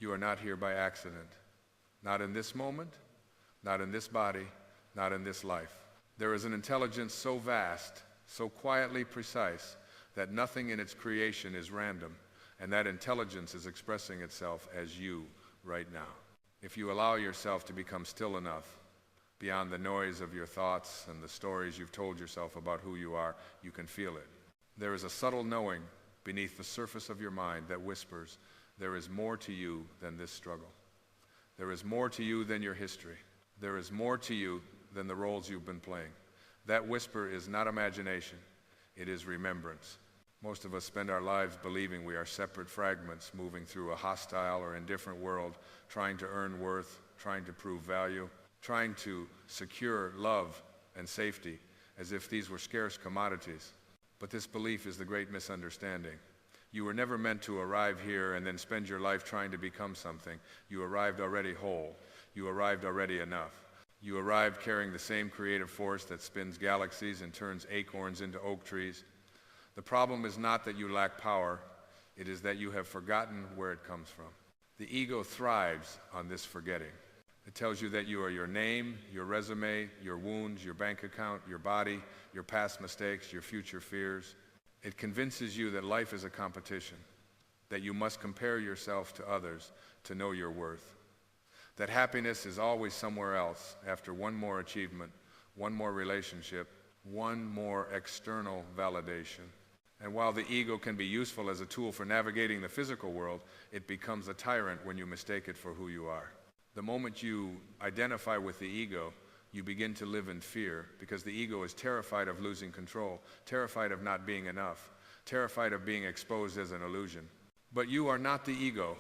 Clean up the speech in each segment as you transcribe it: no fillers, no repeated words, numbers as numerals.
You are not here by accident. Not in this moment, not in this body, not in this life. There is an intelligence so vast, so quietly precise, that nothing in its creation is random, and that intelligence is expressing itself as you right now. If you allow yourself to become still enough, beyond the noise of your thoughts and the stories you've told yourself about who you are, you can feel it. There is a subtle knowing beneath the surface of your mind that whispers, there is more to you than this struggle. There is more to you than your history. There is more to you than the roles you've been playing. That whisper is not imagination, it is remembrance. Most of us spend our lives believing we are separate fragments moving through a hostile or indifferent world, trying to earn worth, trying to prove value, trying to secure love and safety as if these were scarce commodities. But this belief is the great misunderstanding. You were never meant to arrive here and then spend your life trying to become something. You arrived already whole. You arrived already enough. You arrived carrying the same creative force that spins galaxies and turns acorns into oak trees. The problem is not that you lack power, it is that you have forgotten where it comes from. The ego thrives on this forgetting. It tells you that you are your name, your resume, your wounds, your bank account, your body, your past mistakes, your future fears. It convinces you that life is a competition, that you must compare yourself to others to know your worth, that happiness is always somewhere else after one more achievement, one more relationship, one more external validation. And while the ego can be useful as a tool for navigating the physical world, it becomes a tyrant when you mistake it for who you are. The moment you identify with the ego, you begin to live in fear because the ego is terrified of losing control, terrified of not being enough, terrified of being exposed as an illusion. But you are not the ego.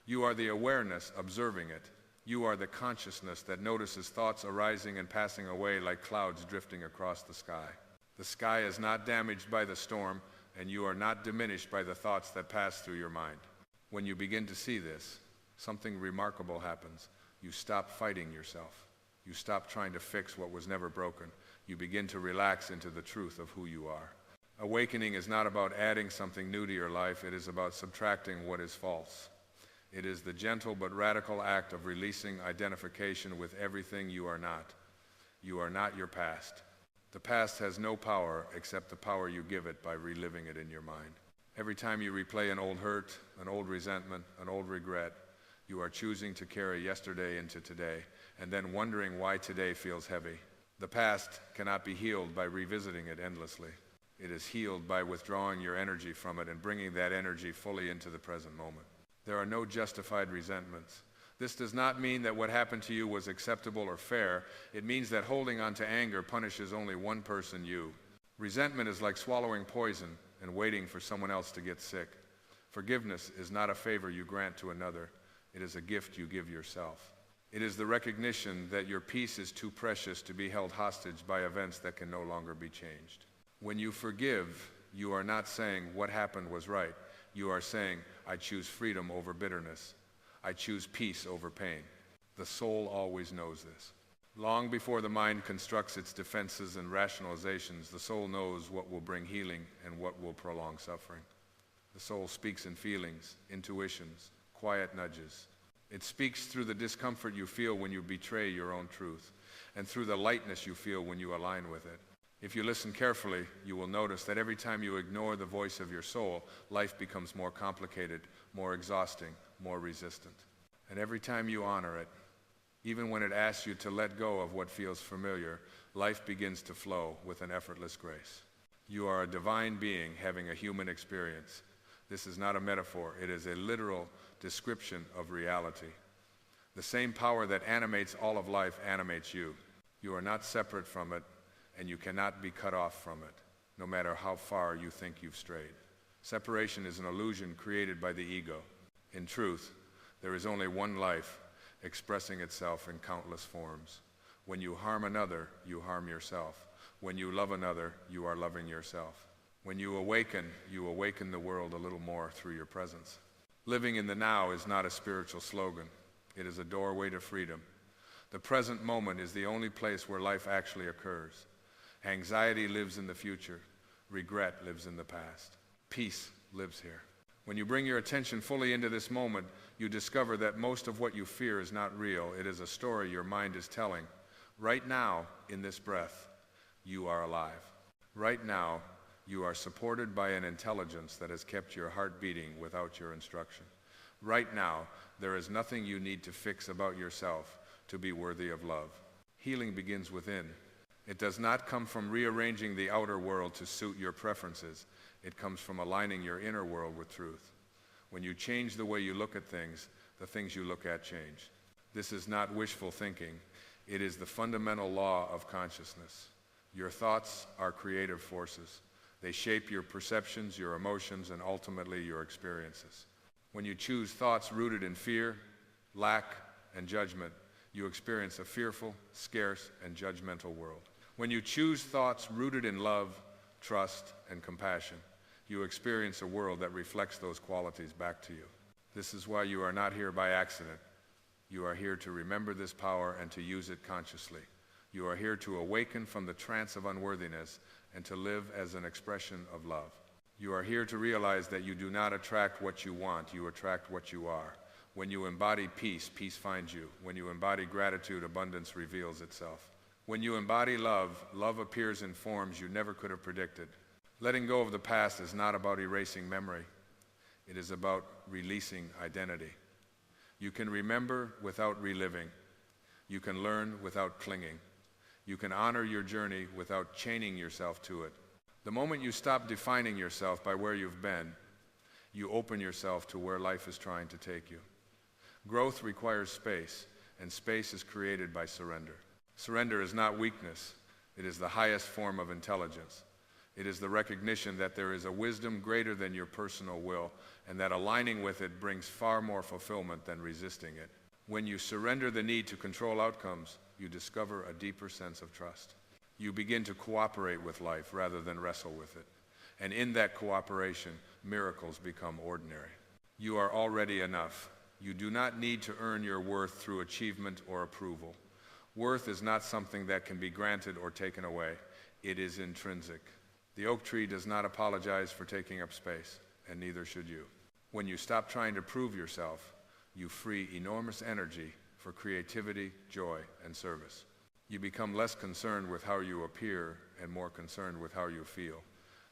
You are the awareness observing it. You are the consciousness that notices thoughts arising and passing away like clouds drifting across the sky. The sky is not damaged by the storm, and you are not diminished by the thoughts that pass through your mind. When you begin to see this, something remarkable happens. You stop fighting yourself. You stop trying to fix what was never broken. You begin to relax into the truth of who you are. Awakening is not about adding something new to your life. It is about subtracting what is false. It is the gentle but radical act of releasing identification with everything you are not. You are not your past. The past has no power except the power you give it by reliving it in your mind. Every time you replay an old hurt, an old resentment, an old regret, you are choosing to carry yesterday into today, and then wondering why today feels heavy. The past cannot be healed by revisiting it endlessly. It is healed by withdrawing your energy from it and bringing that energy fully into the present moment. There are no justified resentments. This does not mean that what happened to you was acceptable or fair. It means that holding on to anger punishes only one person, you. Resentment is like swallowing poison and waiting for someone else to get sick. Forgiveness is not a favor you grant to another. It is a gift you give yourself. It is the recognition that your peace is too precious to be held hostage by events that can no longer be changed. When you forgive, you are not saying what happened was right. You are saying, I choose freedom over bitterness. I choose peace over pain. The soul always knows this. Long before the mind constructs its defenses and rationalizations, the soul knows what will bring healing and what will prolong suffering. The soul speaks in feelings, intuitions, quiet nudges. It speaks through the discomfort you feel when you betray your own truth, and through the lightness you feel when you align with it. If you listen carefully, you will notice that every time you ignore the voice of your soul, life becomes more complicated, more exhausting, more resistant. And every time you honor it, even when it asks you to let go of what feels familiar, life begins to flow with an effortless grace. You are a divine being having a human experience. This is not a metaphor. It is a literal description of reality. The same power that animates all of life animates you. You are not separate from it, and you cannot be cut off from it, no matter how far you think you've strayed. Separation is an illusion created by the ego. In truth, there is only one life expressing itself in countless forms. When you harm another, you harm yourself. When you love another, you are loving yourself. When you awaken the world a little more through your presence. Living in the now is not a spiritual slogan. It is a doorway to freedom. The present moment is the only place where life actually occurs. Anxiety lives in the future. Regret lives in the past. Peace lives here. When you bring your attention fully into this moment, you discover that most of what you fear is not real. It is a story your mind is telling. Right now, in this breath, you are alive. Right now, you are supported by an intelligence that has kept your heart beating without your instruction. Right now, there is nothing you need to fix about yourself to be worthy of love. Healing begins within. It does not come from rearranging the outer world to suit your preferences. It comes from aligning your inner world with truth. When you change the way you look at things, the things you look at change. This is not wishful thinking. It is the fundamental law of consciousness. Your thoughts are creative forces. They shape your perceptions, your emotions, and ultimately your experiences. When you choose thoughts rooted in fear, lack, and judgment, you experience a fearful, scarce, and judgmental world. When you choose thoughts rooted in love, trust, and compassion, you experience a world that reflects those qualities back to you. This is why you are not here by accident. You are here to remember this power and to use it consciously. You are here to awaken from the trance of unworthiness and to live as an expression of love. You are here to realize that you do not attract what you want, you attract what you are. When you embody peace, peace finds you. When you embody gratitude, abundance reveals itself. When you embody love, love appears in forms you never could have predicted. Letting go of the past is not about erasing memory. It is about releasing identity. You can remember without reliving. You can learn without clinging. You can honor your journey without chaining yourself to it. The moment you stop defining yourself by where you've been, you open yourself to where life is trying to take you. Growth requires space, and space is created by surrender. Surrender is not weakness. It is the highest form of intelligence. It is the recognition that there is a wisdom greater than your personal will, and that aligning with it brings far more fulfillment than resisting it. When you surrender the need to control outcomes, you discover a deeper sense of trust. You begin to cooperate with life rather than wrestle with it. And in that cooperation, miracles become ordinary. You are already enough. You do not need to earn your worth through achievement or approval. Worth is not something that can be granted or taken away. It is intrinsic. The oak tree does not apologize for taking up space, and neither should you. When you stop trying to prove yourself, you free enormous energy for creativity, joy, and service. You become less concerned with how you appear and more concerned with how you feel,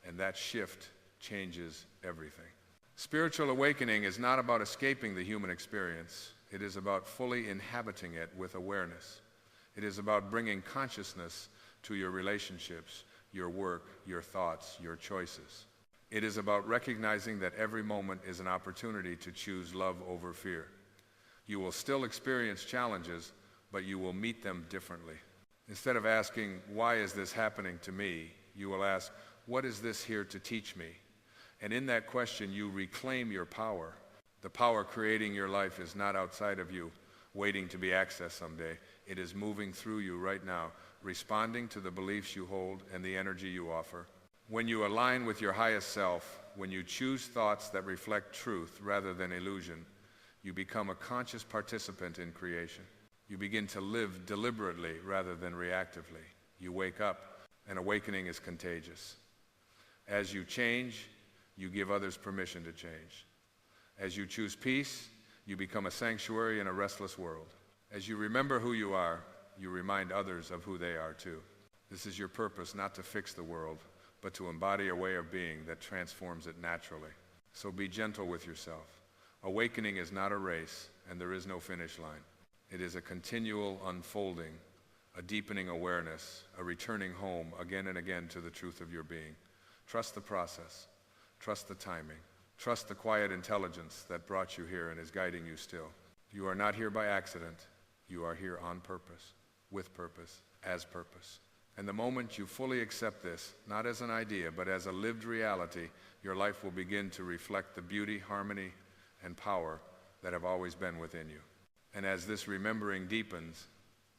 and that shift changes everything. Spiritual awakening is not about escaping the human experience. It is about fully inhabiting it with awareness. It is about bringing consciousness to your relationships, your work, your thoughts, your choices. It is about recognizing that every moment is an opportunity to choose love over fear. You will still experience challenges, but you will meet them differently. Instead of asking, why is this happening to me? You will ask, what is this here to teach me? And in that question, you reclaim your power. The power creating your life is not outside of you, waiting to be accessed someday. It is moving through you right now, responding to the beliefs you hold and the energy you offer. When you align with your highest self, when you choose thoughts that reflect truth rather than illusion, you become a conscious participant in creation. You begin to live deliberately rather than reactively. You wake up, and awakening is contagious. As you change, you give others permission to change. As you choose peace, you become a sanctuary in a restless world. As you remember who you are, you remind others of who they are too. This is your purpose, not to fix the world, but to embody a way of being that transforms it naturally. So be gentle with yourself. Awakening is not a race, and there is no finish line. It is a continual unfolding, a deepening awareness, a returning home again and again to the truth of your being. Trust the process. Trust the timing. Trust the quiet intelligence that brought you here and is guiding you still. You are not here by accident. You are here on purpose, with purpose, as purpose. And the moment you fully accept this, not as an idea, but as a lived reality, your life will begin to reflect the beauty, harmony, and power that have always been within you. And as this remembering deepens,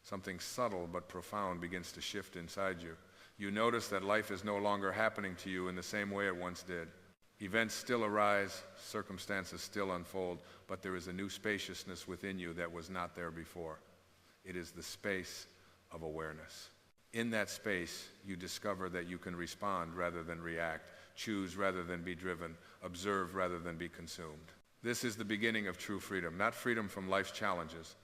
something subtle but profound begins to shift inside you. You notice that life is no longer happening to you in the same way it once did. Events still arise, circumstances still unfold, but there is a new spaciousness within you that was not there before. It is the space of awareness. In that space, you discover that you can respond rather than react. choose rather than be driven, observe rather than be consumed. This is the beginning of true freedom, not freedom from life's challenges,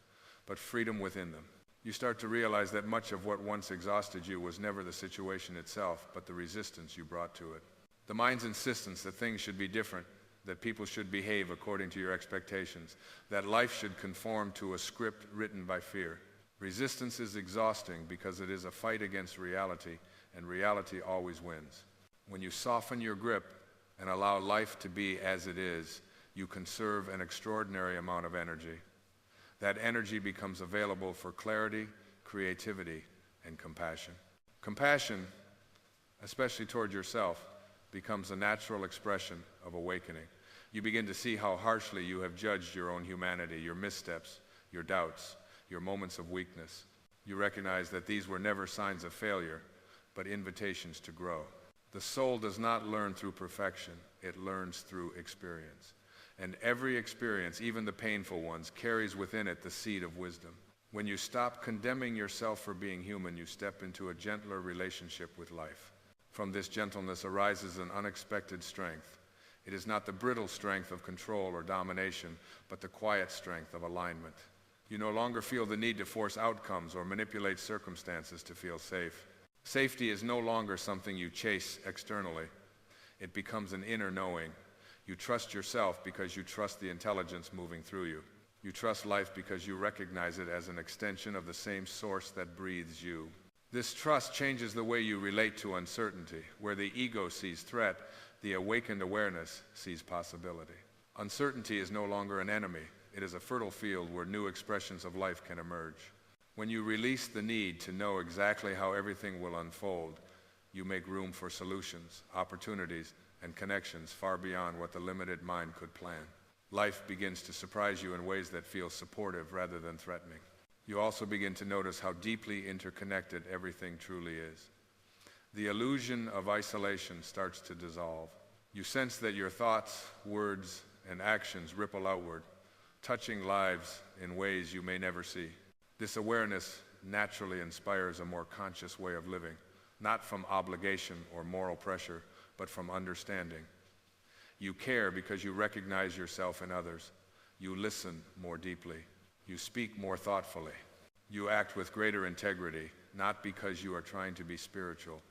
but freedom within them. You start to realize that much of what once exhausted you was never the situation itself, but the resistance you brought to it. The mind's insistence that things should be different, that people should behave according to your expectations, that life should conform to a script written by fear. Resistance is exhausting because it is a fight against reality, and reality always wins. When you soften your grip and allow life to be as it is, you conserve an extraordinary amount of energy. That energy becomes available for clarity, creativity, and compassion. Compassion, especially toward yourself, becomes a natural expression of awakening. You begin to see how harshly you have judged your own humanity, your missteps, your doubts, your moments of weakness. You recognize that these were never signs of failure, but invitations to grow. The soul does not learn through perfection, it learns through experience. And every experience, even the painful ones, carries within it the seed of wisdom. When you stop condemning yourself for being human, you step into a gentler relationship with life. From this gentleness arises an unexpected strength. It is not the brittle strength of control or domination, but the quiet strength of alignment. You no longer feel the need to force outcomes or manipulate circumstances to feel safe. Safety is no longer something you chase externally. It becomes an inner knowing. You trust yourself because you trust the intelligence moving through you. You trust life because you recognize it as an extension of the same source that breathes you. This trust changes the way you relate to uncertainty. Where the ego sees threat, the awakened awareness sees possibility. Uncertainty is no longer an enemy. It is a fertile field where new expressions of life can emerge. When you release the need to know exactly how everything will unfold, you make room for solutions, opportunities, and connections far beyond what the limited mind could plan. Life begins to surprise you in ways that feel supportive rather than threatening. You also begin to notice how deeply interconnected everything truly is. The illusion of isolation starts to dissolve. You sense that your thoughts, words, and actions ripple outward, touching lives in ways you may never see. This awareness naturally inspires a more conscious way of living, not from obligation or moral pressure, but from understanding. You care because you recognize yourself in others. You listen more deeply. You speak more thoughtfully. You act with greater integrity, not because you are trying to be spiritual,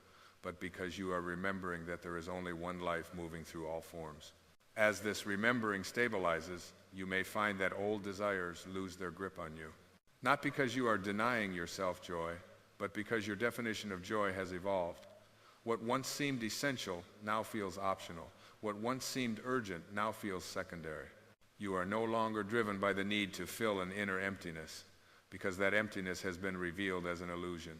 but because you are remembering that there is only one life moving through all forms. As this remembering stabilizes, you may find that old desires lose their grip on you. Not because you are denying yourself joy, but because your definition of joy has evolved. What once seemed essential now feels optional. What once seemed urgent now feels secondary. You are no longer driven by the need to fill an inner emptiness, because that emptiness has been revealed as an illusion.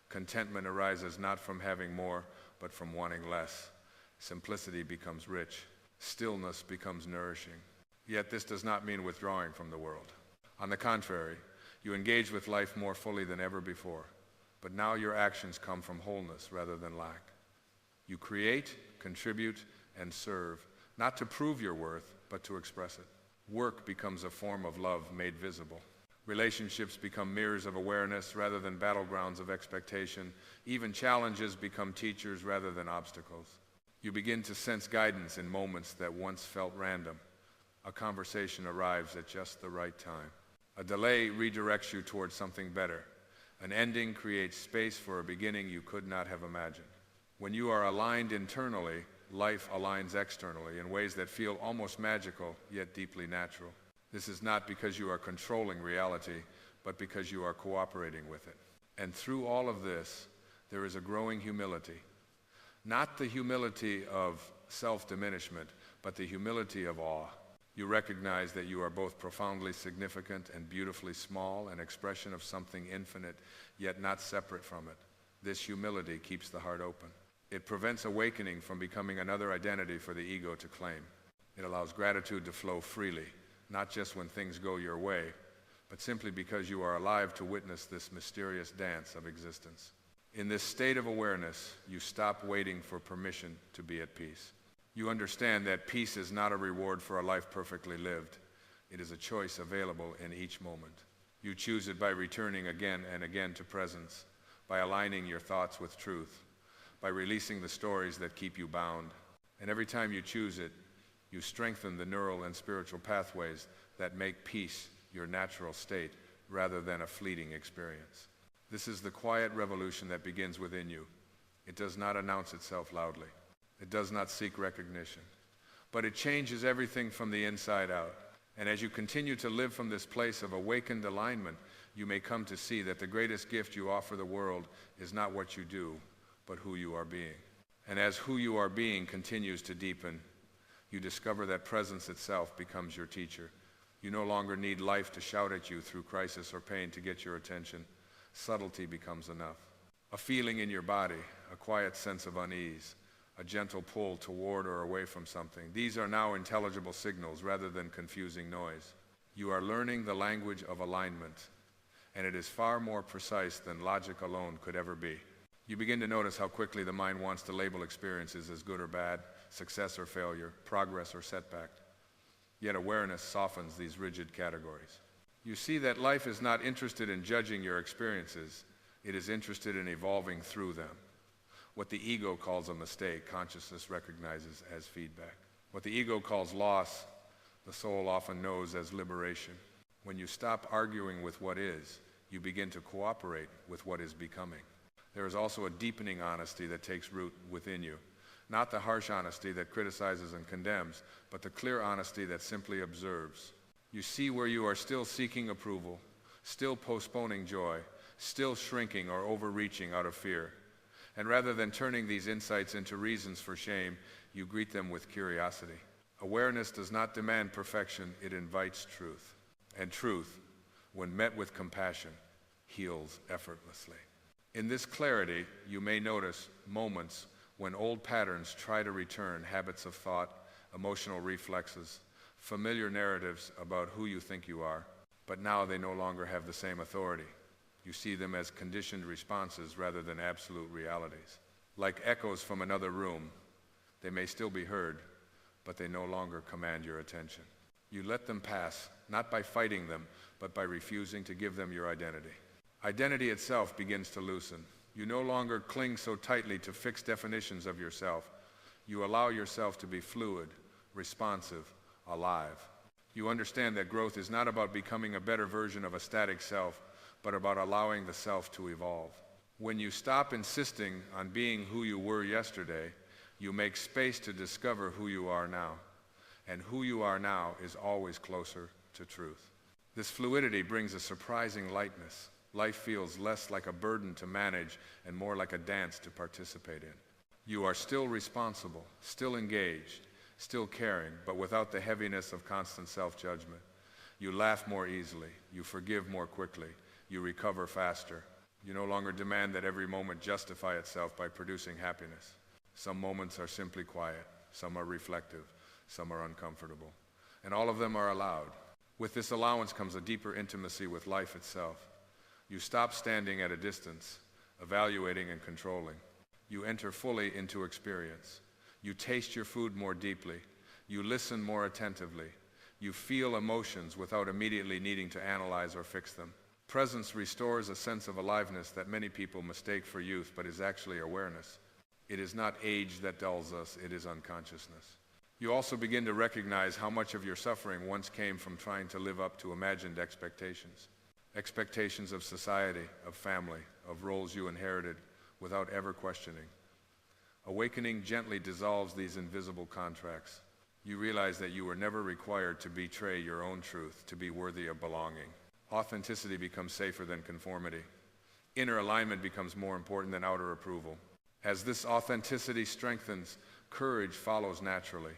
Contentment arises not from having more, but from wanting less. Simplicity becomes rich. Stillness becomes nourishing. Yet this does not mean withdrawing from the world. On the contrary, you engage with life more fully than ever before. But now your actions come from wholeness rather than lack. You create, contribute, and serve, not to prove your worth, but to express it. Work becomes a form of love made visible. Relationships become mirrors of awareness rather than battlegrounds of expectation. Even challenges become teachers rather than obstacles. You begin to sense guidance in moments that once felt random. A conversation arrives at just the right time. A delay redirects you towards something better. An ending creates space for a beginning you could not have imagined. When you are aligned internally, life aligns externally in ways that feel almost magical, yet deeply natural. This is not because you are controlling reality, but because you are cooperating with it. And through all of this, there is a growing humility. Not the humility of self-diminishment, but the humility of awe. You recognize that you are both profoundly significant and beautifully small, an expression of something infinite, yet not separate from it. This humility keeps the heart open. It prevents awakening from becoming another identity for the ego to claim. It allows gratitude to flow freely, not just when things go your way, but simply because you are alive to witness this mysterious dance of existence. In this state of awareness, you stop waiting for permission to be at peace. You understand that peace is not a reward for a life perfectly lived. It is a choice available in each moment. You choose it by returning again and again to presence, by aligning your thoughts with truth, by releasing the stories that keep you bound. And every time you choose it, you strengthen the neural and spiritual pathways that make peace your natural state rather than a fleeting experience. This is the quiet revolution that begins within you. It does not announce itself loudly. It does not seek recognition. But it changes everything from the inside out. And as you continue to live from this place of awakened alignment, you may come to see that the greatest gift you offer the world is not what you do, but who you are being. And as who you are being continues to deepen, you discover that presence itself becomes your teacher. You no longer need life to shout at you through crisis or pain to get your attention. Subtlety becomes enough. A feeling in your body, a quiet sense of unease, a gentle pull toward or away from something. These are now intelligible signals rather than confusing noise. You are learning the language of alignment, and it is far more precise than logic alone could ever be. You begin to notice how quickly the mind wants to label experiences as good or bad, success or failure, progress or setback. Yet awareness softens these rigid categories. You see that life is not interested in judging your experiences. It is interested in evolving through them. What the ego calls a mistake, consciousness recognizes as feedback. What the ego calls loss, the soul often knows as liberation. When you stop arguing with what is, you begin to cooperate with what is becoming. There is also a deepening honesty that takes root within you. Not the harsh honesty that criticizes and condemns, but the clear honesty that simply observes. You see where you are still seeking approval, still postponing joy, still shrinking or overreaching out of fear. And rather than turning these insights into reasons for shame, you greet them with curiosity. Awareness does not demand perfection, it invites truth. And truth, when met with compassion, heals effortlessly. In this clarity, you may notice moments when old patterns try to return, habits of thought, emotional reflexes, familiar narratives about who you think you are, but now they no longer have the same authority. You see them as conditioned responses rather than absolute realities. Like echoes from another room, they may still be heard, but they no longer command your attention. You let them pass, not by fighting them, but by refusing to give them your identity. Identity itself begins to loosen. You no longer cling so tightly to fixed definitions of yourself. You allow yourself to be fluid, responsive, alive. You understand that growth is not about becoming a better version of a static self, but about allowing the self to evolve. When you stop insisting on being who you were yesterday, you make space to discover who you are now. And who you are now is always closer to truth. This fluidity brings a surprising lightness. Life feels less like a burden to manage and more like a dance to participate in. You are still responsible, still engaged, still caring, but without the heaviness of constant self-judgment. You laugh more easily, you forgive more quickly, you recover faster. You no longer demand that every moment justify itself by producing happiness. Some moments are simply quiet, some are reflective, some are uncomfortable, and all of them are allowed. With this allowance comes a deeper intimacy with life itself. You stop standing at a distance, evaluating and controlling. You enter fully into experience. You taste your food more deeply. You listen more attentively. You feel emotions without immediately needing to analyze or fix them. Presence restores a sense of aliveness that many people mistake for youth, but is actually awareness. It is not age that dulls us, it is unconsciousness. You also begin to recognize how much of your suffering once came from trying to live up to imagined expectations. Expectations of society, of family, of roles you inherited without ever questioning. Awakening gently dissolves these invisible contracts. You realize that you were never required to betray your own truth to be worthy of belonging. Authenticity becomes safer than conformity. Inner alignment becomes more important than outer approval. As this authenticity strengthens, courage follows naturally.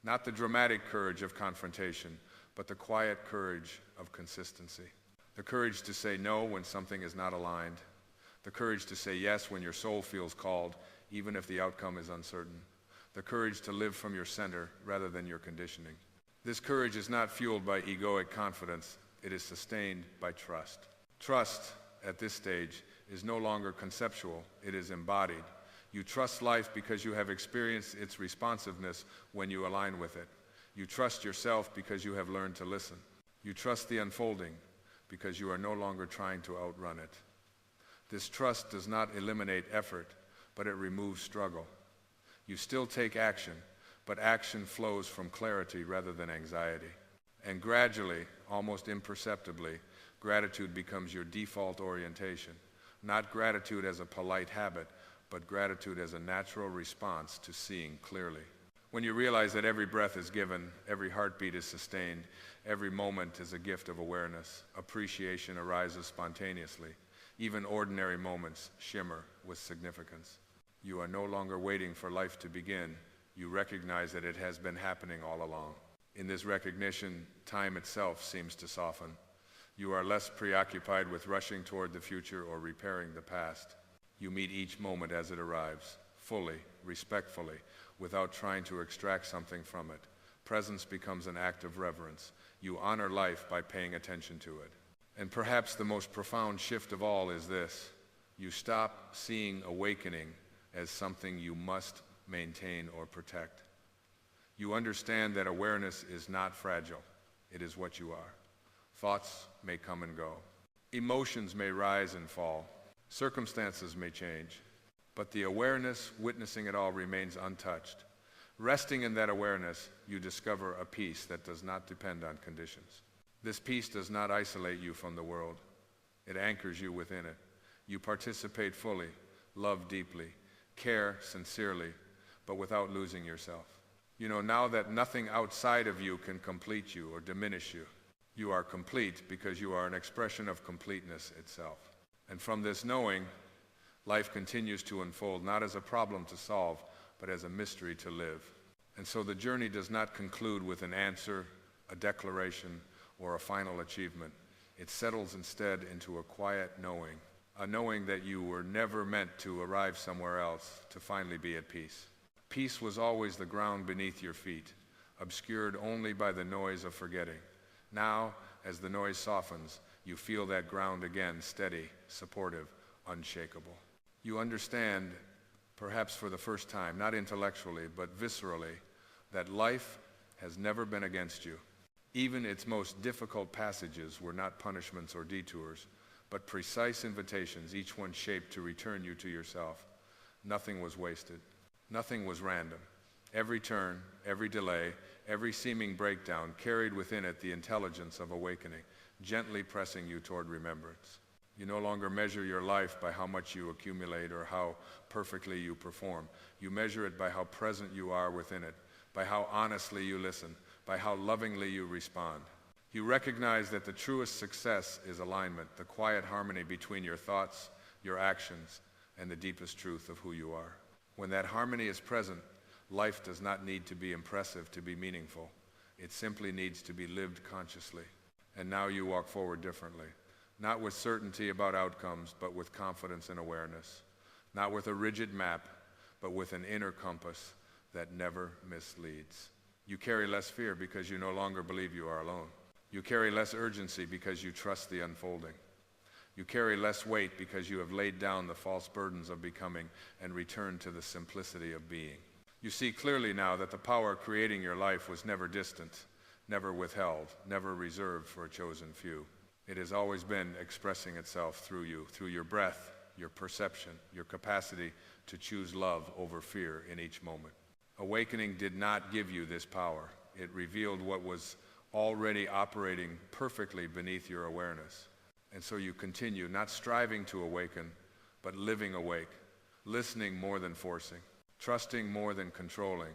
Not the dramatic courage of confrontation, but the quiet courage of consistency. The courage to say no when something is not aligned. The courage to say yes when your soul feels called, even if the outcome is uncertain. The courage to live from your center rather than your conditioning. This courage is not fueled by egoic confidence. It is sustained by trust. Trust, at this stage, is no longer conceptual. It is embodied. You trust life because you have experienced its responsiveness when you align with it. You trust yourself because you have learned to listen. You trust the unfolding because you are no longer trying to outrun it. This trust does not eliminate effort, but it removes struggle. You still take action, but action flows from clarity rather than anxiety. And gradually, almost imperceptibly, gratitude becomes your default orientation. Not gratitude as a polite habit, but gratitude as a natural response to seeing clearly. When you realize that every breath is given, every heartbeat is sustained, every moment is a gift of awareness, appreciation arises spontaneously. Even ordinary moments shimmer with significance. You are no longer waiting for life to begin. You recognize that it has been happening all along. In this recognition, time itself seems to soften. You are less preoccupied with rushing toward the future or repairing the past. You meet each moment as it arrives, fully, respectfully, without trying to extract something from it. Presence becomes an act of reverence. You honor life by paying attention to it. And perhaps the most profound shift of all is this: you stop seeing awakening as something you must maintain or protect. You understand that awareness is not fragile. It is what you are. Thoughts may come and go. Emotions may rise and fall. Circumstances may change. But the awareness witnessing it all remains untouched. Resting in that awareness, you discover a peace that does not depend on conditions. This peace does not isolate you from the world. It anchors you within it. You participate fully, love deeply, care sincerely, but without losing yourself. You know now that nothing outside of you can complete you or diminish you. You are complete because you are an expression of completeness itself. And from this knowing, life continues to unfold not as a problem to solve, but as a mystery to live. And so the journey does not conclude with an answer, a declaration, or a final achievement. It settles instead into a quiet knowing, a knowing that you were never meant to arrive somewhere else to finally be at peace. Peace was always the ground beneath your feet, obscured only by the noise of forgetting. Now, as the noise softens, you feel that ground again, steady, supportive, unshakable. You understand, perhaps for the first time, not intellectually, but viscerally, that life has never been against you. Even its most difficult passages were not punishments or detours, but precise invitations, each one shaped to return you to yourself. Nothing was wasted. Nothing was random. Every turn, every delay, every seeming breakdown carried within it the intelligence of awakening, gently pressing you toward remembrance. You no longer measure your life by how much you accumulate or how perfectly you perform. You measure it by how present you are within it, by how honestly you listen, by how lovingly you respond. You recognize that the truest success is alignment, the quiet harmony between your thoughts, your actions, and the deepest truth of who you are. When that harmony is present, life does not need to be impressive to be meaningful. It simply needs to be lived consciously. And now you walk forward differently, not with certainty about outcomes, but with confidence and awareness. Not with a rigid map, but with an inner compass that never misleads. You carry less fear because you no longer believe you are alone. You carry less urgency because you trust the unfolding. You carry less weight because you have laid down the false burdens of becoming and returned to the simplicity of being. You see clearly now that the power creating your life was never distant, never withheld, never reserved for a chosen few. It has always been expressing itself through you, through your breath, your perception, your capacity to choose love over fear in each moment. Awakening did not give you this power. It revealed what was already operating perfectly beneath your awareness. And so you continue, not striving to awaken, but living awake, listening more than forcing, trusting more than controlling,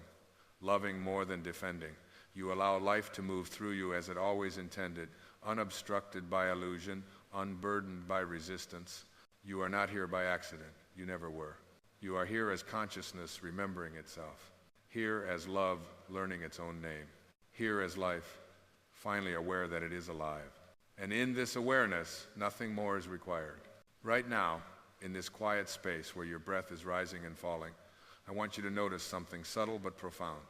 loving more than defending. You allow life to move through you as it always intended, unobstructed by illusion, unburdened by resistance. You are not here by accident. You never were. You are here as consciousness remembering itself, here as love learning its own name, here as life finally aware that it is alive. And in this awareness, nothing more is required. Right now, in this quiet space where your breath is rising and falling, I want you to notice something subtle but profound.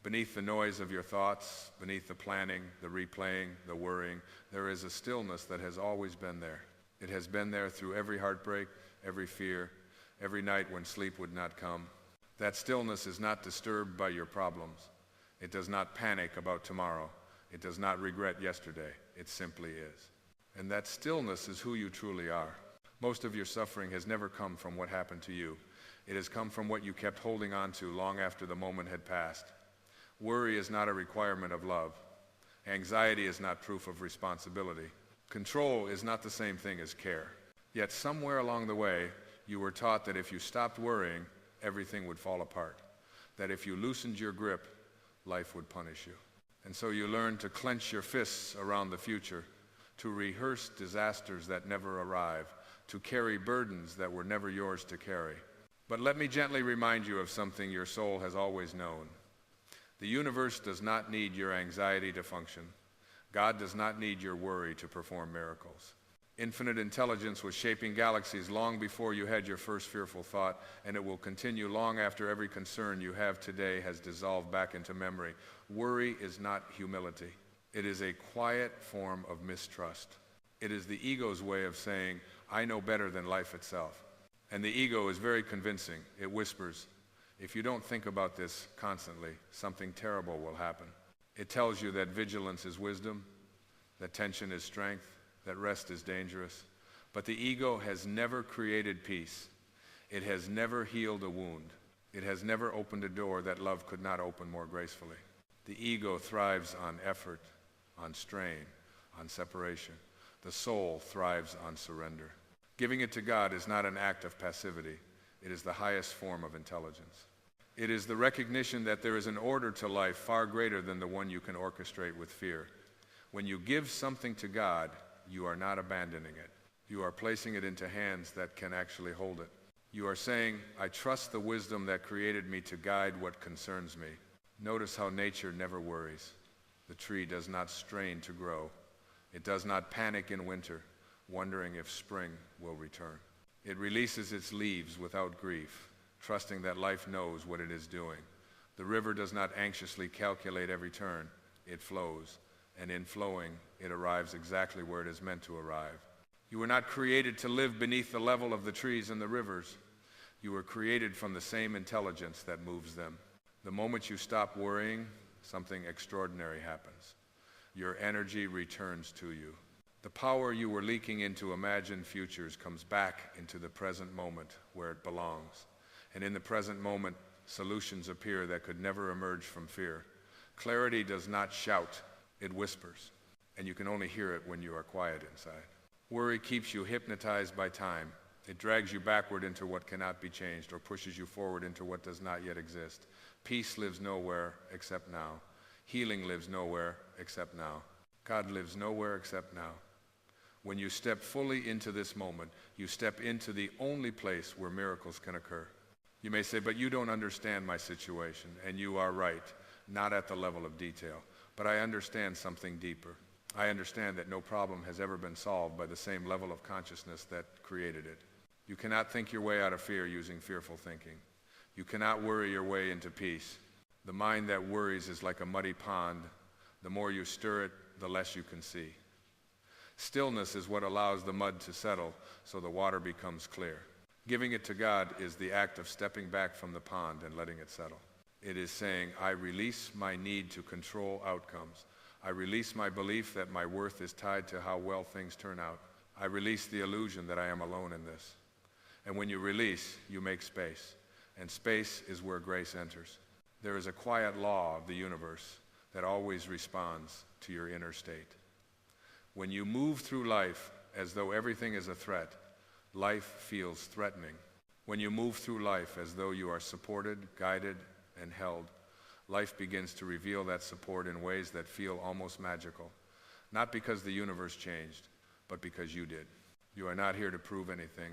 Beneath the noise of your thoughts, beneath the planning, the replaying, the worrying, there is a stillness that has always been there. It has been there through every heartbreak, every fear, every night when sleep would not come. That stillness is not disturbed by your problems. It does not panic about tomorrow. It does not regret yesterday. It simply is. And that stillness is who you truly are. Most of your suffering has never come from what happened to you. It has come from what you kept holding on to long after the moment had passed. Worry is not a requirement of love. Anxiety is not proof of responsibility. Control is not the same thing as care. Yet somewhere along the way, you were taught that if you stopped worrying, everything would fall apart. That if you loosened your grip, life would punish you. And so you learned to clench your fists around the future, to rehearse disasters that never arrive, to carry burdens that were never yours to carry. But let me gently remind you of something your soul has always known. The universe does not need your anxiety to function. God does not need your worry to perform miracles. Infinite intelligence was shaping galaxies long before you had your first fearful thought, and it will continue long after every concern you have today has dissolved back into memory. Worry is not humility. It is a quiet form of mistrust. It is the ego's way of saying, I know better than life itself. And the ego is very convincing. It whispers, if you don't think about this constantly, something terrible will happen. It tells you that vigilance is wisdom, that tension is strength, that rest is dangerous. But the ego has never created peace. It has never healed a wound. It has never opened a door that love could not open more gracefully. The ego thrives on effort, on strain, on separation. The soul thrives on surrender. Giving it to God is not an act of passivity. It is the highest form of intelligence. It is the recognition that there is an order to life far greater than the one you can orchestrate with fear. When you give something to God, you are not abandoning it. You are placing it into hands that can actually hold it. You are saying, I trust the wisdom that created me to guide what concerns me. Notice how nature never worries. The tree does not strain to grow. It does not panic in winter, wondering if spring will return. It releases its leaves without grief, trusting that life knows what it is doing. The river does not anxiously calculate every turn. It flows, and in flowing, it arrives exactly where it is meant to arrive. You were not created to live beneath the level of the trees and the rivers. You were created from the same intelligence that moves them. The moment you stop worrying, something extraordinary happens. Your energy returns to you. The power you were leaking into imagined futures comes back into the present moment where it belongs. And in the present moment, solutions appear that could never emerge from fear. Clarity does not shout, it whispers. And you can only hear it when you are quiet inside. Worry keeps you hypnotized by time. It drags you backward into what cannot be changed or pushes you forward into what does not yet exist. Peace lives nowhere except now. Healing lives nowhere except now. God lives nowhere except now. When you step fully into this moment, you step into the only place where miracles can occur. You may say, but you don't understand my situation, and you are right, not at the level of detail. But I understand something deeper. I understand that no problem has ever been solved by the same level of consciousness that created it. You cannot think your way out of fear using fearful thinking. You cannot worry your way into peace. The mind that worries is like a muddy pond. The more you stir it, the less you can see. Stillness is what allows the mud to settle so the water becomes clear. Giving it to God is the act of stepping back from the pond and letting it settle. It is saying, I release my need to control outcomes. I release my belief that my worth is tied to how well things turn out. I release the illusion that I am alone in this. And when you release, you make space. And space is where grace enters. There is a quiet law of the universe that always responds to your inner state. When you move through life as though everything is a threat, life feels threatening. When you move through life as though you are supported, guided, and held, life begins to reveal that support in ways that feel almost magical. Not because the universe changed, but because you did. You are not here to prove anything.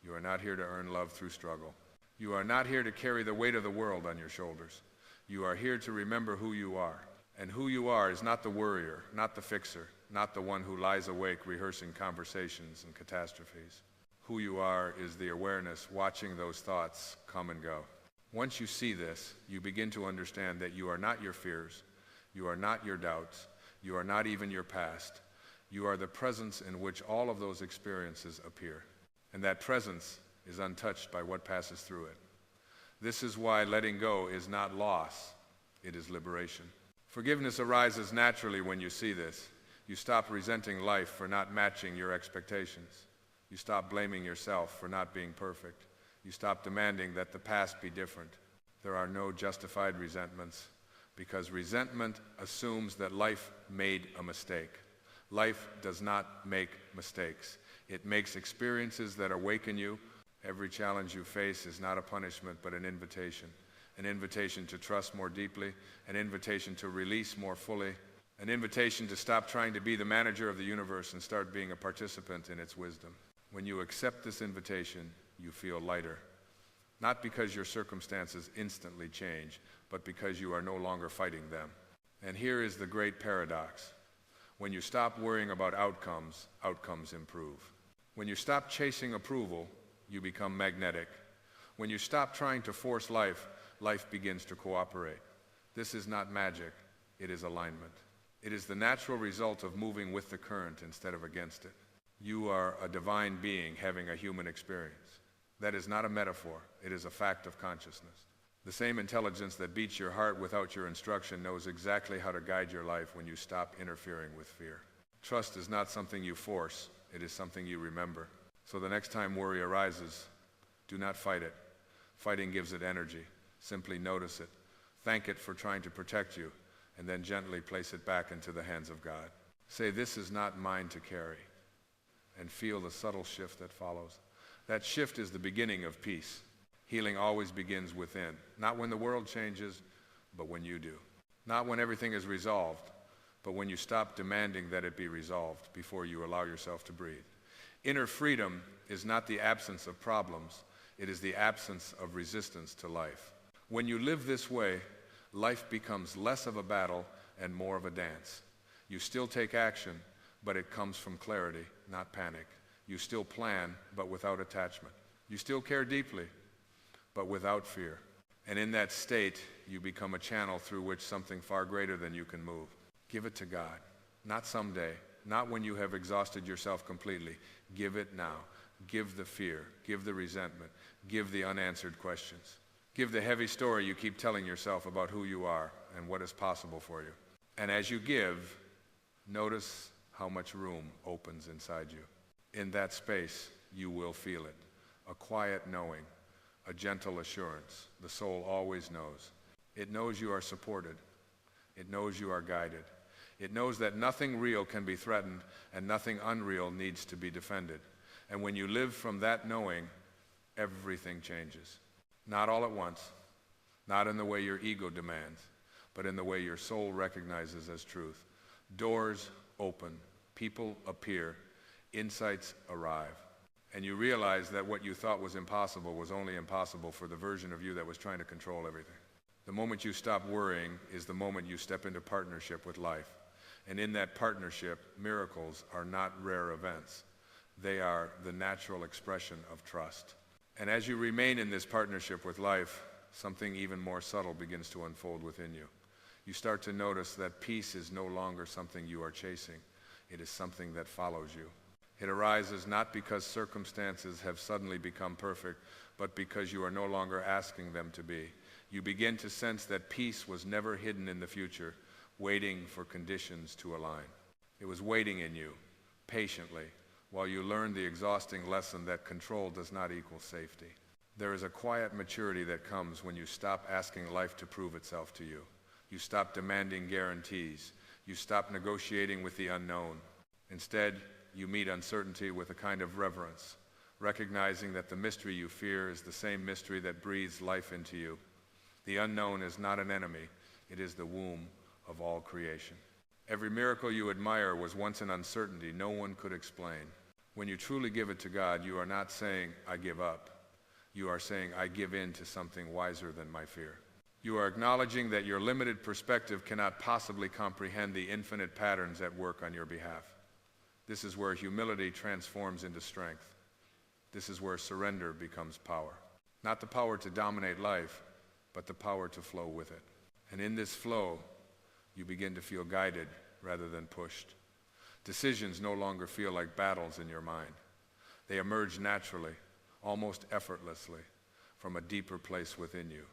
You are not here to earn love through struggle. You are not here to carry the weight of the world on your shoulders. You are here to remember who you are. And who you are is not the worrier, not the fixer, not the one who lies awake rehearsing conversations and catastrophes. Who you are is the awareness watching those thoughts come and go. Once you see this, you begin to understand that you are not your fears, you are not your doubts, you are not even your past. You are the presence in which all of those experiences appear. And that presence is untouched by what passes through it. This is why letting go is not loss, it is liberation. Forgiveness arises naturally when you see this. You stop resenting life for not matching your expectations. You stop blaming yourself for not being perfect. You stop demanding that the past be different. There are no justified resentments, because resentment assumes that life made a mistake. Life does not make mistakes. It makes experiences that awaken you. Every challenge you face is not a punishment, but an invitation to trust more deeply, an invitation to release more fully, an invitation to stop trying to be the manager of the universe and start being a participant in its wisdom. When you accept this invitation, you feel lighter. Not because your circumstances instantly change, but because you are no longer fighting them. And here is the great paradox. When you stop worrying about outcomes, outcomes improve. When you stop chasing approval, you become magnetic. When you stop trying to force life, life begins to cooperate. This is not magic, it is alignment. It is the natural result of moving with the current instead of against it. You are a divine being having a human experience. That is not a metaphor, it is a fact of consciousness. The same intelligence that beats your heart without your instruction knows exactly how to guide your life when you stop interfering with fear. Trust is not something you force, it is something you remember. So the next time worry arises, do not fight it. Fighting gives it energy. Simply notice it. Thank it for trying to protect you, and then gently place it back into the hands of God. Say, "This is not mine to carry," and feel the subtle shift that follows. That shift is the beginning of peace. Healing always begins within, not when the world changes, but when you do. Not when everything is resolved, but when you stop demanding that it be resolved before you allow yourself to breathe. Inner freedom is not the absence of problems, it is the absence of resistance to life. When you live this way, life becomes less of a battle and more of a dance. You still take action, but it comes from clarity, not panic. You still plan, but without attachment. You still care deeply, but without fear. And in that state, you become a channel through which something far greater than you can move. Give it to God. Not someday, not when you have exhausted yourself completely. Give it now. Give the fear, give the resentment, give the unanswered questions. Give the heavy story you keep telling yourself about who you are and what is possible for you. And as you give, notice how much room opens inside you. In that space, you will feel it. A quiet knowing, a gentle assurance. The soul always knows. It knows you are supported. It knows you are guided. It knows that nothing real can be threatened and nothing unreal needs to be defended. And when you live from that knowing, everything changes. Not all at once, not in the way your ego demands, but in the way your soul recognizes as truth. Doors open, people appear, insights arrive, and you realize that what you thought was impossible was only impossible for the version of you that was trying to control everything. The moment you stop worrying is the moment you step into partnership with life. And in that partnership, miracles are not rare events. They are the natural expression of trust. And as you remain in this partnership with life, something even more subtle begins to unfold within you. You start to notice that peace is no longer something you are chasing. It is something that follows you. It arises not because circumstances have suddenly become perfect, but because you are no longer asking them to be. You begin to sense that peace was never hidden in the future, waiting for conditions to align. It was waiting in you, patiently, while you learn the exhausting lesson that control does not equal safety. There is a quiet maturity that comes when you stop asking life to prove itself to you. You stop demanding guarantees. You stop negotiating with the unknown. Instead, you meet uncertainty with a kind of reverence, recognizing that the mystery you fear is the same mystery that breathes life into you. The unknown is not an enemy. It is the womb of all creation. Every miracle you admire was once an uncertainty no one could explain. When you truly give it to God, you are not saying, "I give up." You are saying, "I give in to something wiser than my fear." You are acknowledging that your limited perspective cannot possibly comprehend the infinite patterns at work on your behalf. This is where humility transforms into strength. This is where surrender becomes power. Not the power to dominate life, but the power to flow with it. And in this flow, you begin to feel guided rather than pushed. Decisions no longer feel like battles in your mind. They emerge naturally, almost effortlessly, from a deeper place within you.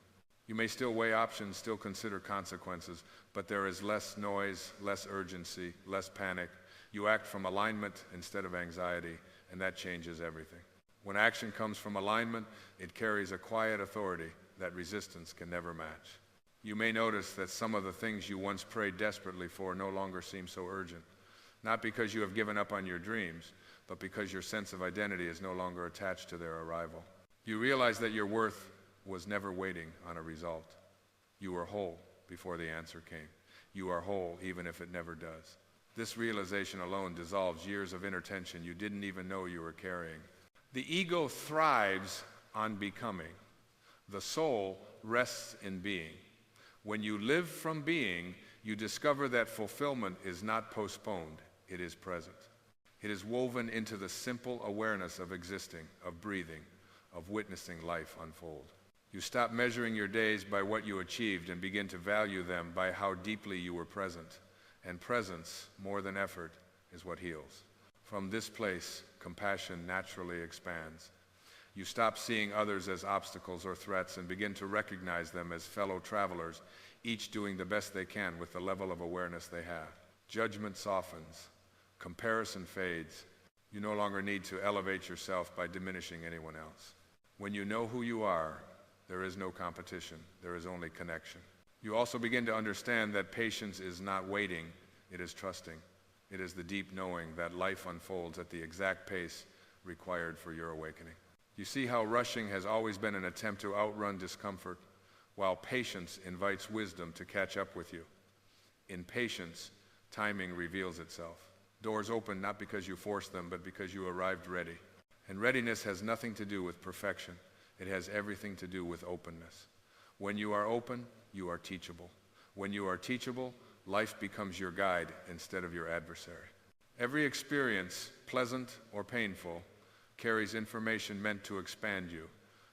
You may still weigh options, still consider consequences, but there is less noise, less urgency, less panic. You act from alignment instead of anxiety, and that changes everything. When action comes from alignment, it carries a quiet authority that resistance can never match. You may notice that some of the things you once prayed desperately for no longer seem so urgent, not because you have given up on your dreams, but because your sense of identity is no longer attached to their arrival. You realize that your worth was never waiting on a result. You were whole before the answer came. You are whole even if it never does. This realization alone dissolves years of inner tension you didn't even know you were carrying. The ego thrives on becoming. The soul rests in being. When you live from being, you discover that fulfillment is not postponed, it is present. It is woven into the simple awareness of existing, of breathing, of witnessing life unfold. You stop measuring your days by what you achieved and begin to value them by how deeply you were present. And presence, more than effort, is what heals. From this place, compassion naturally expands. You stop seeing others as obstacles or threats and begin to recognize them as fellow travelers, each doing the best they can with the level of awareness they have. Judgment softens. Comparison fades. You no longer need to elevate yourself by diminishing anyone else. When you know who you are, there is no competition. There is only connection. You also begin to understand that patience is not waiting, it is trusting. It is the deep knowing that life unfolds at the exact pace required for your awakening. You see how rushing has always been an attempt to outrun discomfort, while patience invites wisdom to catch up with you. In patience, timing reveals itself. Doors open not because you forced them, but because you arrived ready. And readiness has nothing to do with perfection. It has everything to do with openness. When you are open, you are teachable. When you are teachable, life becomes your guide instead of your adversary. Every experience, pleasant or painful, carries information meant to expand you.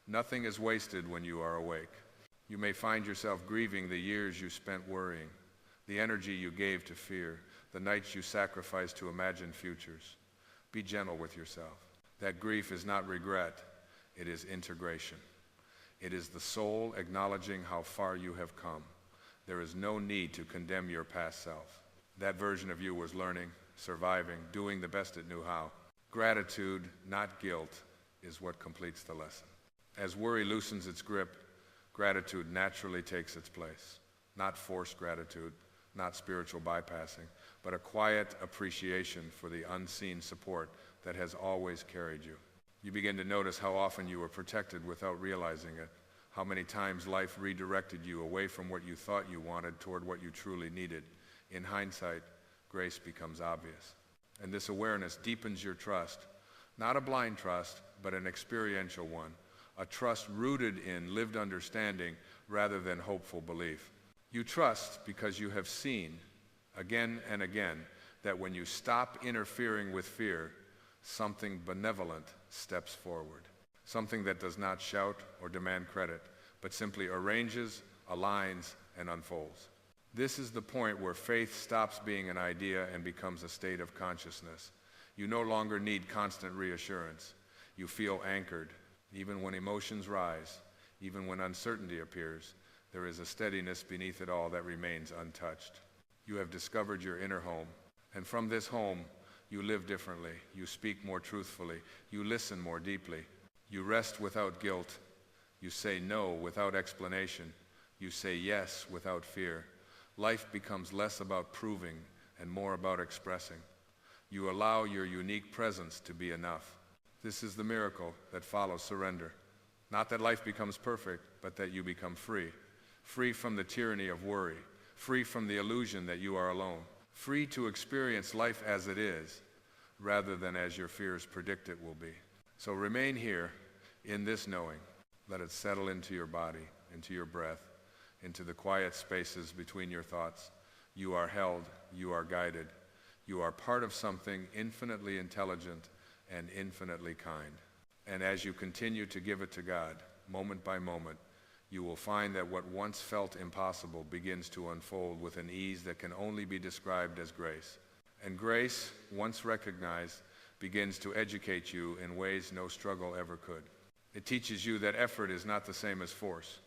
Nothing is wasted when you are awake. You may find yourself grieving the years you spent worrying, the energy you gave to fear, the nights you sacrificed to imagine futures. Be gentle with yourself. That grief is not regret, it is integration. It is the soul acknowledging how far you have come. There is no need to condemn your past self. That version of you was learning, surviving, doing the best it knew how. Gratitude, not guilt, is what completes the lesson. As worry loosens its grip, gratitude naturally takes its place. Not forced gratitude, not spiritual bypassing, but a quiet appreciation for the unseen support that has always carried you. You begin to notice how often you were protected without realizing it, how many times life redirected you away from what you thought you wanted toward what you truly needed. In hindsight, grace becomes obvious. And this awareness deepens your trust, not a blind trust, but an experiential one, a trust rooted in lived understanding rather than hopeful belief. You trust because you have seen, again and again, that when you stop interfering with fear, something benevolent steps forward. Something that does not shout or demand credit, but simply arranges, aligns, and unfolds. This is the point where faith stops being an idea and becomes a state of consciousness. You no longer need constant reassurance. You feel anchored. Even when emotions rise, even when uncertainty appears, there is a steadiness beneath it all that remains untouched. You have discovered your inner home, and from this home, you live differently. You speak more truthfully. You listen more deeply. You rest without guilt. You say no without explanation. You say yes without fear. Life becomes less about proving and more about expressing. You allow your unique presence to be enough. This is the miracle that follows surrender. Not that life becomes perfect, but that you become free. Free from the tyranny of worry. Free from the illusion that you are alone. Free to experience life as it is, rather than as your fears predict it will be. So remain here in this knowing. Let it settle into your body, into your breath, into the quiet spaces between your thoughts. You are held, you are guided. You are part of something infinitely intelligent and infinitely kind. And as you continue to give it to God, moment by moment, you will find that what once felt impossible begins to unfold with an ease that can only be described as grace. And grace, once recognized, begins to educate you in ways no struggle ever could. It teaches you that effort is not the same as force,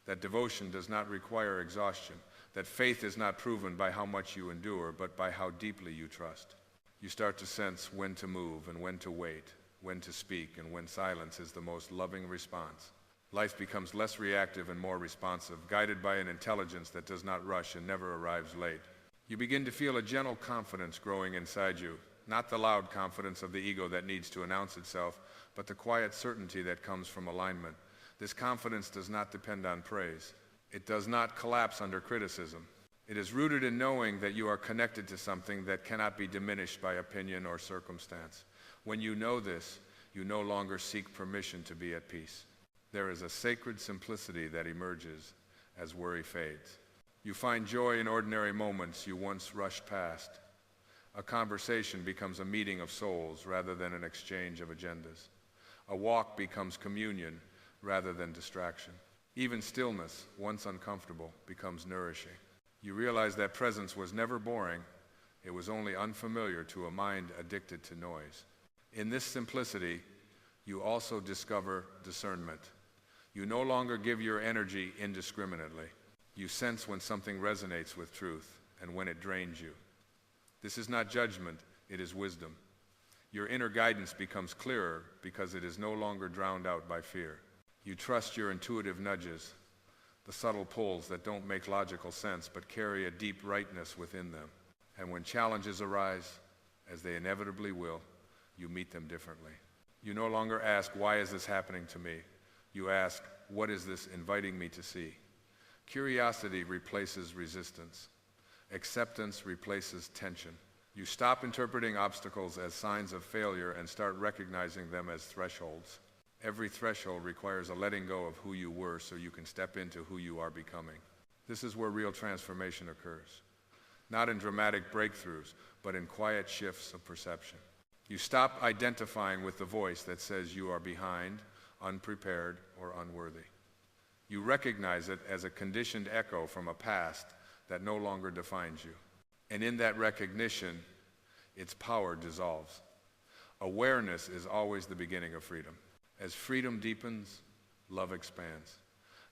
that devotion does not require exhaustion, that faith is not proven by how much you endure, but by how deeply you trust. You start to sense when to move and when to wait, when to speak and when silence is the most loving response. Life becomes less reactive and more responsive, guided by an intelligence that does not rush and never arrives late. You begin to feel a gentle confidence growing inside you, not the loud confidence of the ego that needs to announce itself, but the quiet certainty that comes from alignment. This confidence does not depend on praise. It does not collapse under criticism. It is rooted in knowing that you are connected to something that cannot be diminished by opinion or circumstance. When you know this, you no longer seek permission to be at peace. There is a sacred simplicity that emerges as worry fades. You find joy in ordinary moments you once rushed past. A conversation becomes a meeting of souls rather than an exchange of agendas. A walk becomes communion rather than distraction. Even stillness, once uncomfortable, becomes nourishing. You realize that presence was never boring. It was only unfamiliar to a mind addicted to noise. In this simplicity, you also discover discernment. You no longer give your energy indiscriminately. You sense when something resonates with truth and when it drains you. This is not judgment, it is wisdom. Your inner guidance becomes clearer because it is no longer drowned out by fear. You trust your intuitive nudges, the subtle pulls that don't make logical sense but carry a deep rightness within them. And when challenges arise, as they inevitably will, you meet them differently. You no longer ask, why is this happening to me? You ask, what is this inviting me to see? Curiosity replaces resistance. Acceptance replaces tension. You stop interpreting obstacles as signs of failure and start recognizing them as thresholds. Every threshold requires a letting go of who you were so you can step into who you are becoming. This is where real transformation occurs. Not in dramatic breakthroughs, but in quiet shifts of perception. You stop identifying with the voice that says you are behind, unprepared, or unworthy. You recognize it as a conditioned echo from a past that no longer defines you. And in that recognition, its power dissolves. Awareness is always the beginning of freedom. As freedom deepens, love expands.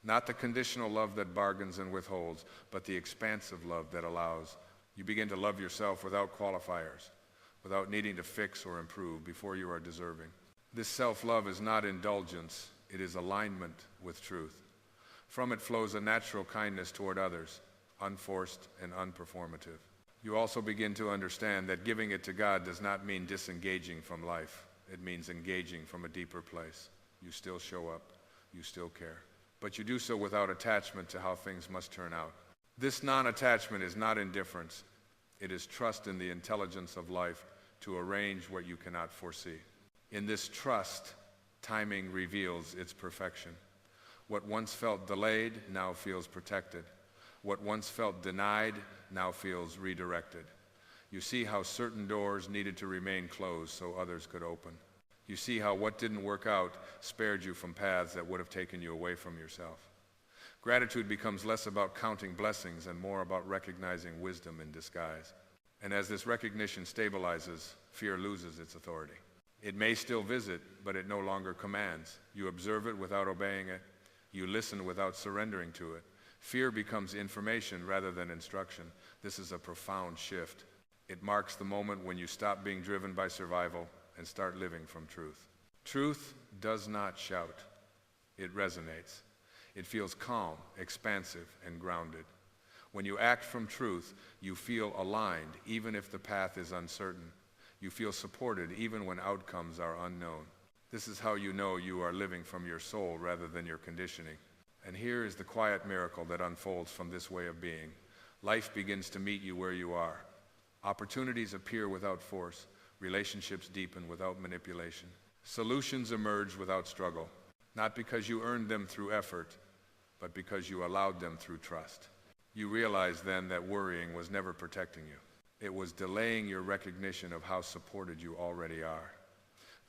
Not the conditional love that bargains and withholds, but the expansive love that allows. You begin to love yourself without qualifiers, without needing to fix or improve before you are deserving. This self-love is not indulgence, it is alignment with truth. From it flows a natural kindness toward others, unforced and unperformative. You also begin to understand that giving it to God does not mean disengaging from life. It means engaging from a deeper place. You still show up, you still care. But you do so without attachment to how things must turn out. This non-attachment is not indifference. It is trust in the intelligence of life to arrange what you cannot foresee. In this trust, timing reveals its perfection. What once felt delayed now feels protected. What once felt denied now feels redirected. You see how certain doors needed to remain closed so others could open. You see how what didn't work out spared you from paths that would have taken you away from yourself. Gratitude becomes less about counting blessings and more about recognizing wisdom in disguise. And as this recognition stabilizes, fear loses its authority. It may still visit, but it no longer commands. You observe it without obeying it. You listen without surrendering to it. Fear becomes information rather than instruction. This is a profound shift. It marks the moment when you stop being driven by survival and start living from truth. Truth does not shout. It resonates. It feels calm, expansive, and grounded. When you act from truth, you feel aligned, even if the path is uncertain. You feel supported, even when outcomes are unknown. This is how you know you are living from your soul rather than your conditioning. And here is the quiet miracle that unfolds from this way of being. Life begins to meet you where you are. Opportunities appear without force. Relationships deepen without manipulation. Solutions emerge without struggle, not because you earned them through effort, but because you allowed them through trust. You realize then that worrying was never protecting you. It was delaying your recognition of how supported you already are.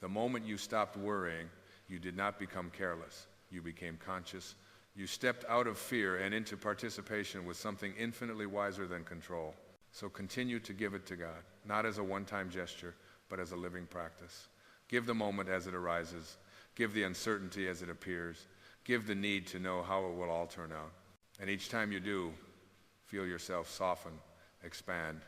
The moment you stopped worrying, you did not become careless. You became conscious. You stepped out of fear and into participation with something infinitely wiser than control. So continue to give it to God, not as a one-time gesture, but as a living practice. Give the moment as it arises. Give the uncertainty as it appears. Give the need to know how it will all turn out. And each time you do, feel yourself soften, expand,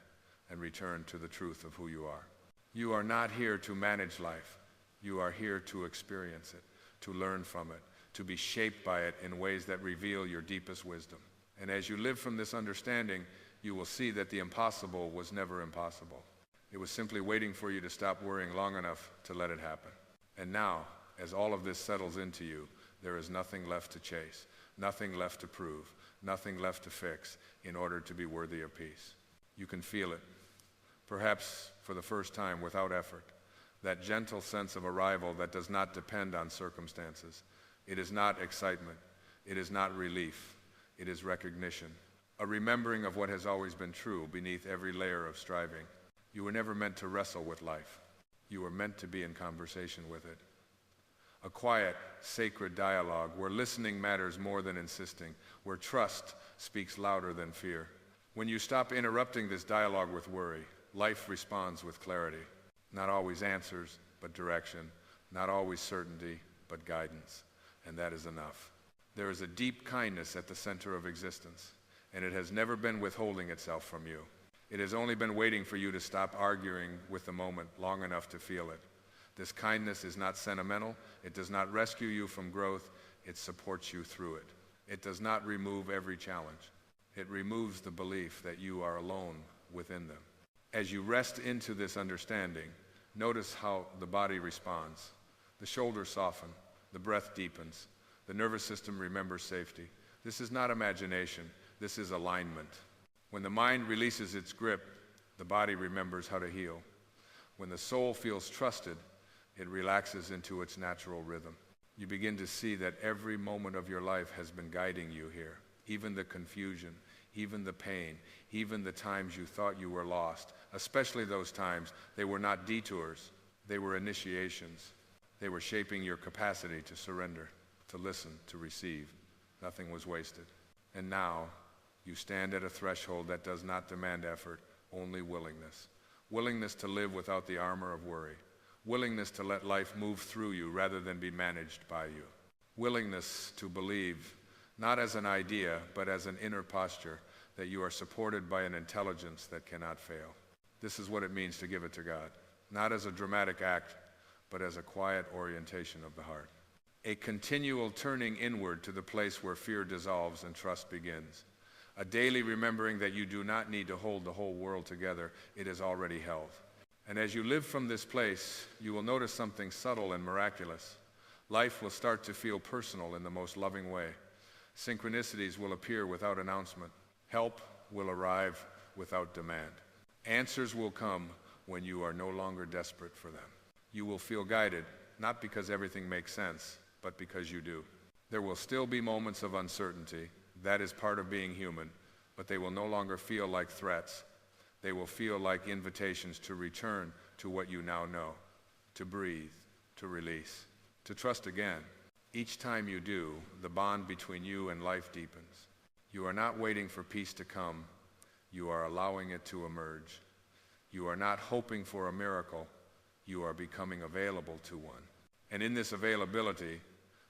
and return to the truth of who you are. You are not here to manage life. You are here to experience it, to learn from it, to be shaped by it in ways that reveal your deepest wisdom. And as you live from this understanding, you will see that the impossible was never impossible. It was simply waiting for you to stop worrying long enough to let it happen. And now, as all of this settles into you, there is nothing left to chase, nothing left to prove, nothing left to fix in order to be worthy of peace. You can feel it, perhaps for the first time without effort, that gentle sense of arrival that does not depend on circumstances. It is not excitement. It is not relief. It is recognition, a remembering of what has always been true beneath every layer of striving. You were never meant to wrestle with life. You were meant to be in conversation with it. A quiet, sacred dialogue where listening matters more than insisting, where trust speaks louder than fear. When you stop interrupting this dialogue with worry, life responds with clarity. Not always answers, but direction. Not always certainty, but guidance. And that is enough. There is a deep kindness at the center of existence, and it has never been withholding itself from you. It has only been waiting for you to stop arguing with the moment long enough to feel it. This kindness is not sentimental. It does not rescue you from growth. It supports you through it. It does not remove every challenge. It removes the belief that you are alone within them. As you rest into this understanding, notice how the body responds. The shoulders soften. The breath deepens. The nervous system remembers safety. This is not imagination. This is alignment. When the mind releases its grip, the body remembers how to heal. When the soul feels trusted, it relaxes into its natural rhythm. You begin to see that every moment of your life has been guiding you here, even the confusion, even the pain, even the times you thought you were lost, especially those times. They were not detours, they were initiations. They were shaping your capacity to surrender, to listen, to receive. Nothing was wasted. And now, you stand at a threshold that does not demand effort, only willingness. Willingness to live without the armor of worry. Willingness to let life move through you rather than be managed by you. Willingness to believe, not as an idea, but as an inner posture, that you are supported by an intelligence that cannot fail. This is what it means to give it to God, not as a dramatic act, but as a quiet orientation of the heart. A continual turning inward to the place where fear dissolves and trust begins. A daily remembering that you do not need to hold the whole world together. It is already held. And as you live from this place, you will notice something subtle and miraculous. Life will start to feel personal in the most loving way. Synchronicities will appear without announcement. Help will arrive without demand. Answers will come when you are no longer desperate for them. You will feel guided, not because everything makes sense, but because you do. There will still be moments of uncertainty. That is part of being human, but they will no longer feel like threats. They will feel like invitations to return to what you now know, to breathe, to release, to trust again. Each time you do, the bond between you and life deepens. You are not waiting for peace to come. You are allowing it to emerge. You are not hoping for a miracle. You are becoming available to one. And in this availability,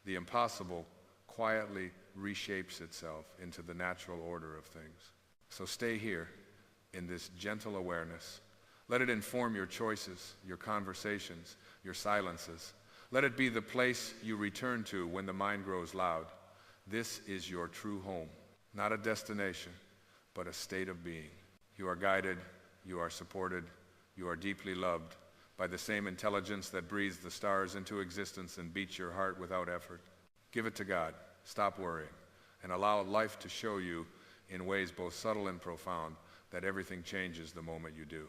the impossible quietly reshapes itself into the natural order of things. So stay here in this gentle awareness. Let it inform your choices, your conversations, your silences. Let it be the place you return to when the mind grows loud. This is your true home, not a destination, but a state of being. You are guided, you are supported, you are deeply loved by the same intelligence that breathes the stars into existence and beats your heart without effort. Give it to God, stop worrying, and allow life to show you in ways both subtle and profound that everything changes the moment you do.